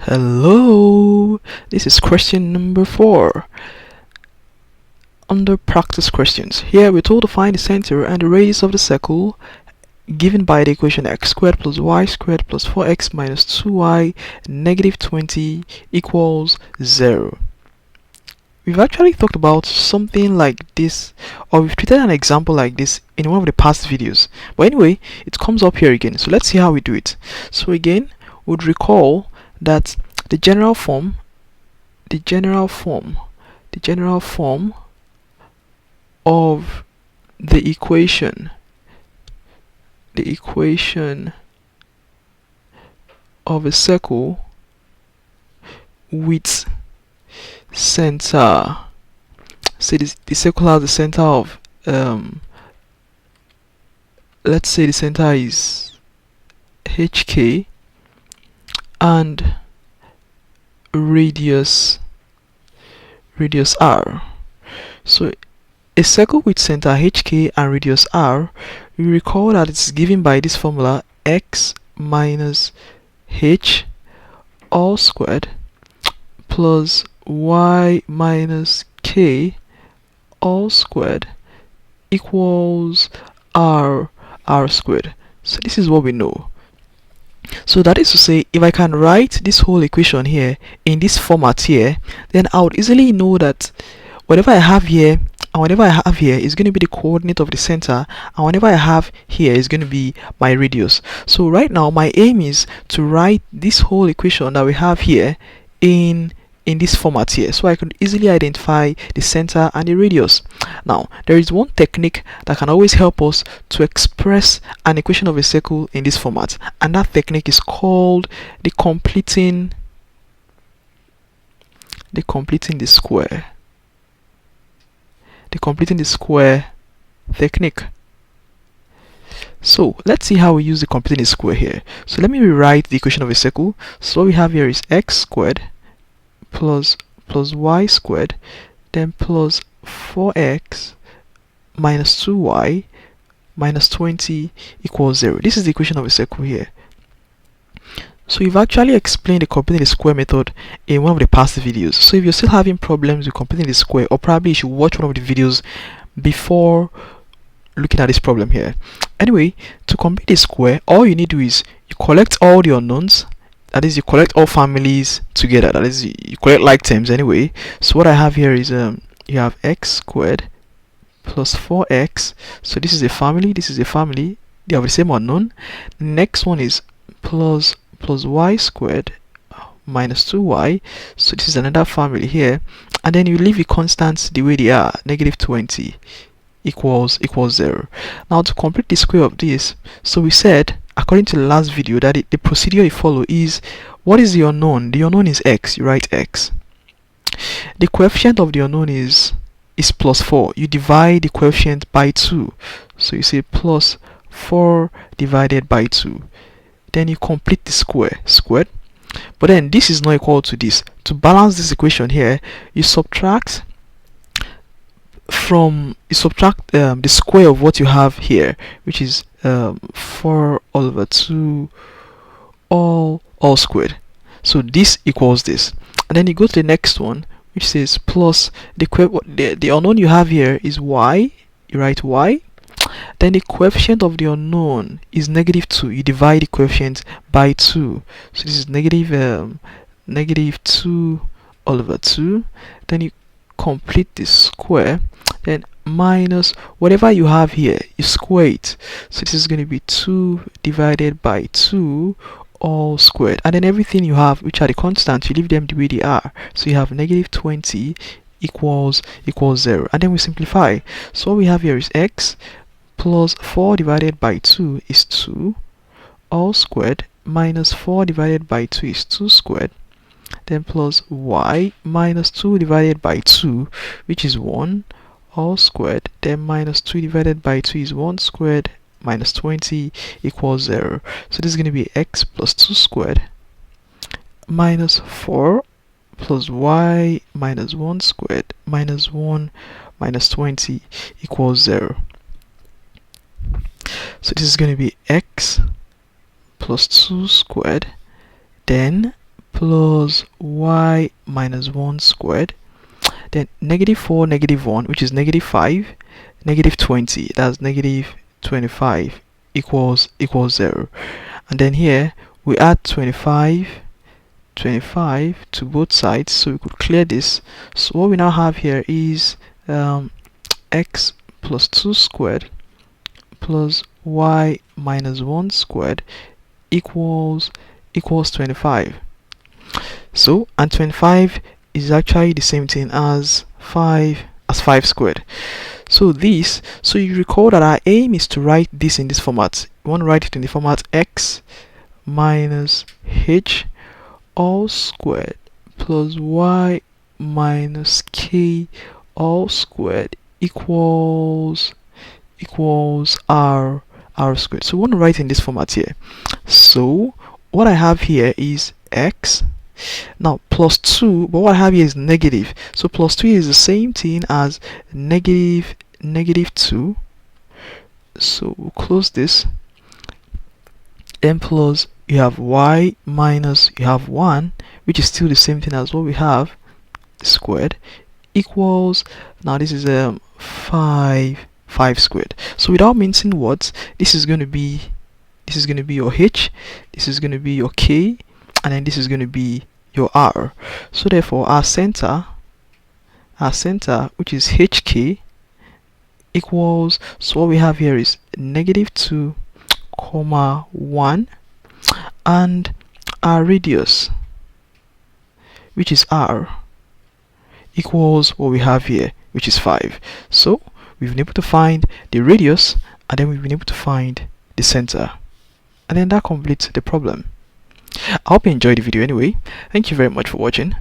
Hello, this is question number 4 under practice questions. Here we're told to find the center and the radius of the circle given by the equation x squared plus y squared plus 4x minus 2y negative 20 equals 0. We've actually talked about something like this, or we've treated an example like this in one of the past videos. But anyway, it comes up here again. So let's see how we do it. So again, we'd recall that the general form of the equation of a circle with center, say the circle has the center of let's say the center is HK and radius r. So a circle with center HK and radius r, we recall that it's given by this formula x minus h all squared plus y minus k all squared equals r squared. So this is what we know. So that is to say, if I can write this whole equation here in this format here, then I would easily know that whatever I have here and whatever I have here is going to be the coordinate of the center, and whatever I have here is going to be my radius. So right now my aim is to write this whole equation that we have here in this format here, so I can easily identify the center and the radius. Now there is one technique that can always help us to express an equation of a circle in this format, and that technique is called the completing the square technique. So let's see how we use the completing the square here. So let me rewrite the equation of a circle. So what we have here is x squared plus y squared, then plus 4x minus 2y minus 20 equals 0. This is the equation of a circle here. So we've actually explained the completing the square method in one of the past videos. So if you're still having problems with completing the square, or probably you should watch one of the videos before looking at this problem here. Anyway, to complete the square, all you need to do is you collect all the unknowns. That is, you collect all families together. That is, you collect like terms anyway. So what I have here is you have x squared plus 4x. So this is a family, this is a family. They have the same unknown. The next one is plus y squared minus 2y. So this is another family here. And then you leave the constants the way they are, negative 20 equals 0. Now to complete the square of this, so we said according to the last video that the procedure you follow is, what is the unknown? The unknown is x. You write x. The coefficient of the unknown is plus 4. You divide the coefficient by 2. So you say plus 4 divided by 2. Then you complete the squared. But then this is not equal to this. To balance this equation here, you subtract the square of what you have here, which is 4 all over 2 all squared. So this equals this, and then you go to the next one, which says plus the unknown you have here is y. You write y. Then the coefficient of the unknown is negative 2. You divide the coefficient by 2. So this is negative 2 all over 2. Then you complete the square, then minus whatever you have here, you square it. So this is going to be 2 divided by 2 all squared, and then everything you have, which are the constants, you leave them the way they are. So you have negative 20 equals 0, and then we simplify. So what we have here is x plus 4 divided by 2 is 2 all squared, minus 4 divided by 2 is 2 squared, then plus y minus 2 divided by 2, which is 1 all squared, then minus 2 divided by 2 is 1 squared, minus 20 equals 0. So this is going to be x plus 2 squared minus 4 plus y minus 1 squared minus 1 minus 20 equals 0. So this is going to be x plus 2 squared, then plus y minus 1 squared. Then negative 4, negative 1, which is negative 5, negative 20, that's negative 25 equals 0. And then here we add 25 to both sides, so we could clear this. So what we now have here is x plus 2 squared plus y minus 1 squared equals 25. So, and 25 is actually the same thing as 5 squared. So you recall that our aim is to write this in this format. You want to write it in the format x minus h all squared plus y minus k all squared equals r squared. So we want to write in this format here. So what I have here is x now plus 2, but what I have here is negative. So plus 2 is the same thing as negative 2. So we'll close this. Then plus you have y minus you have 1, which is still the same thing as what we have squared, equals, now this is 5 squared. So without mincing words, this is going to be your h, this is going to be your k, and then this is going to be your r. So therefore our center which is hk equals, so what we have here is negative 2 comma 1, and our radius, which is r, equals what we have here, which is 5. So we've been able to find the radius, and then we've been able to find the center, and then that completes the problem. I hope you enjoyed the video anyway. Thank you very much for watching.